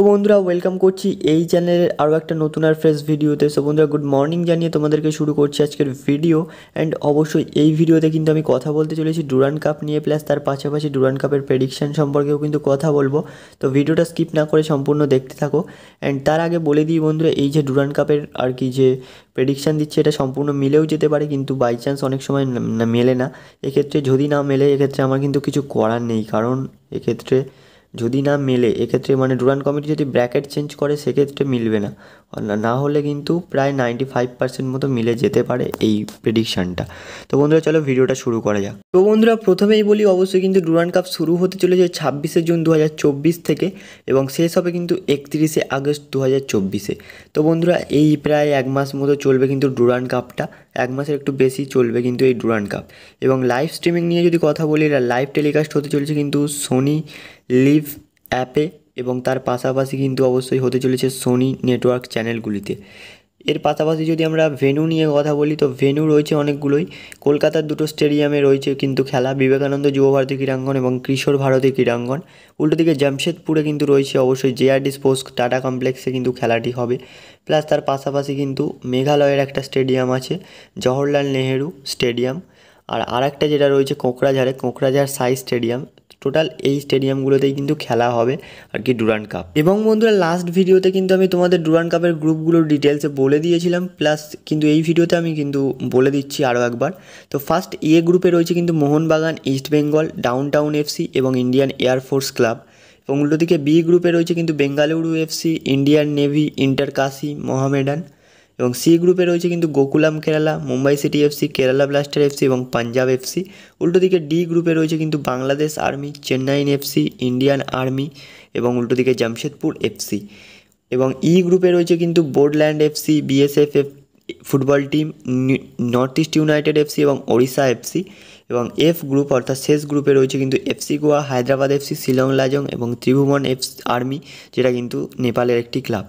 তো বন্ধুরা ওয়েলকাম করছি এই চ্যানেলের আরও একটা নতুন আর ফ্রেশ ভিডিওতে। সো বন্ধুরা গুড মর্নিং জানিয়ে তোমাদেরকে শুরু করছি আজকের ভিডিও। অ্যান্ড অবশ্যই এই ভিডিওতে কিন্তু আমি কথা বলতে চলেছি ডুরান্ড কাপ নিয়ে, প্লাস তার পাশাপাশি ডুরান্ড কাপের প্রেডিকশন সম্পর্কেও কিন্তু কথা বলবো। তো ভিডিওটা স্কিপ না করে সম্পূর্ণ দেখতে থাকো। অ্যান্ড তার আগে বলে দিই বন্ধুরা, এই যে ডুরান্ড কাপের আর কি যে প্রেডিকশান দিচ্ছে এটা সম্পূর্ণ মিলেও যেতে পারে, কিন্তু বাই চান্স অনেক সময় মেলে না। এক্ষেত্রে যদি না মেলে এক্ষেত্রে আমার কিন্তু কিছু করার নেই, কারণ এক্ষেত্রে যদি না মেলে এক্ষেত্রে মানে ডুরান্ড কমিটি যদি ব্র্যাকেট চেঞ্জ করে সেক্ষেত্রে মিলবে না, না হলে কিন্তু প্রায় 95% মতো মিলে যেতে পারে এই প্রেডিকশানটা। তো বন্ধুরা চলো ভিডিওটা শুরু করা যাক। তো বন্ধুরা প্রথমেই বলি, অবশ্যই কিন্তু ডুরান্ড কাপ শুরু হতে চলেছে 26শে জুন 2024 থেকে এবং শেষ হবে কিন্তু 31শে আগস্ট 2024-এ। তো বন্ধুরা এই প্রায় এক মাস মতো চলবে কিন্তু ডুরান্ড কাপটা, এক মাসের একটু বেশি চলবে কিন্তু এই ডুরান্ড কাপ। এবং লাইভ স্ট্রিমিং নিয়ে যদি কথা বলি, লাইভ টেলিকাস্ট হতে চলেছে কিন্তু সোনি লিভ অ্যাপে এবং তার পাশাপাশি কিন্তু অবশ্যই হতে চলেছে সোনি নেটওয়ার্ক চ্যানেলগুলিতে। এর পাশাপাশি যদি আমরা ভেন্যু নিয়ে কথা বলি, তো ভেন্যু রয়েছে অনেকগুলোই। কলকাতার দুটো স্টেডিয়ামে রয়েছে কিন্তু খেলা, বিবেকানন্দ যুবভারতী ক্রীড়াঙ্গন এবং কিশোর ভারতী ক্রীড়াঙ্গন। উল্টো দিকে জামশেদপুরে কিন্তু রয়েছে অবশ্যই জেআরডি স্পোর্টস টাটা কমপ্লেক্সে কিন্তু খেলাটি হবে। প্লাস তার পাশাপাশি কিন্তু মেঘালয়ের একটা স্টেডিয়াম আছে, জওহরলাল নেহেরু স্টেডিয়াম। আর একটা যেটা রয়েছে কোকরাঝাড় সাই স্টেডিয়াম। টোটাল এই স্টেডিয়ামগুলোতেই কিন্তু খেলা হবে আর কি ডুরান্ড কাপ। এবং বন্ধুরা লাস্ট ভিডিওতে কিন্তু আমি তোমাদের ডুরান্ড কাপের গ্রুপগুলোর ডিটেলসে বলে দিয়েছিলাম, প্লাস কিন্তু এই ভিডিওতে আমি কিন্তু বলে দিচ্ছি আরও একবার। তো ফার্স্ট এ গ্রুপে রয়েছে কিন্তু মোহনবাগান, ইস্টবেঙ্গল, ডাউনটাউন এফসি এবং ইন্ডিয়ান এয়ারফোর্স ক্লাব। এবং উল্টো দিকে বি গ্রুপে রয়েছে কিন্তু Bengaluru FC, Indian navy, inter Kashi, Mohammedan. এবং সি গ্রুপে রয়েছে কিন্তু Gokulam Kerala, Mumbai city FC, Kerala blaster FC এবং পাঞ্জাব এফসি। উল্টো দিকে ডি গ্রুপে রয়েছে কিন্তু Bangladesh army, Chennaiyin FC, Indian army এবং উল্টো দিকে জামশেদপুর এফসি। এবং ই গ্রুপে রয়েছে কিন্তু Bodoland FC, BSF football team, north east united FC এবং ওড়িশা এফসি। এবং এফ গ্রুপ অর্থাৎ শেষ গ্রুপে রয়েছে কিন্তু এফসি গোয়া, হায়দ্রাবাদ এফসি, শিলং লাজং এবং ত্রিভুবন আর্মি, যেটা কিন্তু নেপালের একটি ক্লাব।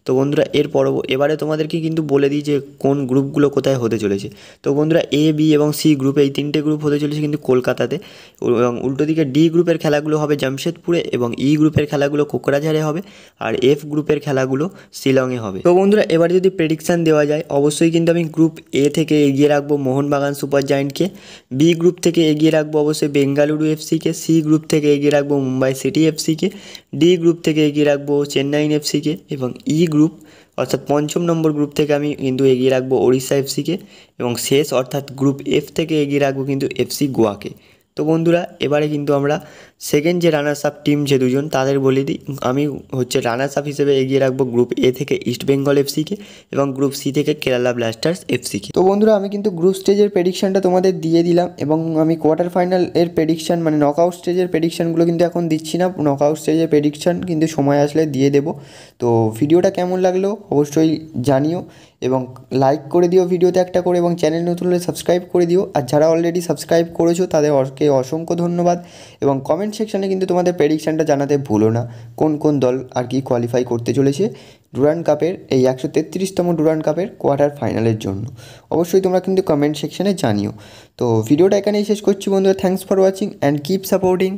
তো বন্ধুরা এবারে তোমাদেরকে কিন্তু বলে দিই যে কোন গ্রুপগুলো কোথায় হতে চলেছে। তো বন্ধুরা এ বি এবং সি গ্রুপ এই তিনটে গ্রুপ হতে চলেছে কিন্তু কলকাতাতে। এবং উল্টো দিকে ডি গ্রুপের খেলাগুলো হবে জামশেদপুরে এবং ই গ্রুপের খেলাগুলো কোকরাঝাড়ে হবে আর এফ গ্রুপের খেলাগুলো শিলংয়ে হবে। তো বন্ধুরা এবারে যদি প্রেডিকশান দেওয়া যায়, অবশ্যই কিন্তু আমি গ্রুপ এ থেকে এগিয়ে রাখবো মোহনবাগান সুপার জায়েন্টকে, বি গ্রুপ থেকে এগিয়ে রাখবো অবশ্যই বেঙ্গালুরু এফসিকে, সি গ্রুপ থেকে এগিয়ে রাখবো মুম্বাই সিটি এফসিকে, ডি গ্রুপ থেকে এগিয়ে রাখবো চেন্নাইন এফসিকে এবং ই গ্রুপ অর্থাৎ পঞ্চম নম্বর গ্রুপ থেকে আমি কিন্তু এগিয়ে রাখবো ওড়িশা এফসিকে এবং শেষ অর্থাৎ গ্রুপ এফ থেকে এগিয়ে রাখবো কিন্তু এফসি গোয়াকে। তো বন্ধুরা এবারে কিন্তু আমরা সেকেন্ড যে রানার্স আপ টিম যে দুজন তাদের বলে দিই। আমি রানার্স আপ হিসেবে এগিয়ে রাখবো গ্রুপ এ থেকে ইস্টবেঙ্গল এফসিকে এবং গ্রুপ সি থেকে কেরালা ব্লাস্টার্স এফসিকে। তো বন্ধুরা আমি কিন্তু গ্রুপ স্টেজের প্রেডিকশানটা তোমাদের দিয়ে দিলাম এবং আমি কোয়ার্টার ফাইনাল এর প্রেডিকশান মানে নকআউট স্টেজের প্রেডিকশানগুলো কিন্তু এখন দিচ্ছি না, নকআউট স্টেজের প্রেডিকশান কিন্তু সময় আসলে দিয়ে দেবো। তো ভিডিওটা কেমন লাগলো অবশ্যই জানিও এবং লাইক করে দিও ভিডিওতে একটা করে এবং চ্যানেল নতুন হলে সাবস্ক্রাইব করে দিও। আর যারা অলরেডি সাবস্ক্রাইব করেছো তাদেরকে অসংখ্য ধন্যবাদ। এবং কমেন্ট সেকশানে কিন্তু তোমাদের প্রেডিকশানটা জানাতে ভুলো না, কোন কোন দল আর কি কোয়ালিফাই করতে চলেছে ডুরান্ড কাপের এই 133তম ডুরান্ড কাপের কোয়ার্টার ফাইনালের জন্য। অবশ্যই তোমরা কিন্তু কমেন্ট সেকশানে জানিও। তো ভিডিওটা এখানেই শেষ করছি বন্ধুরা। Thanks for watching and keep supporting.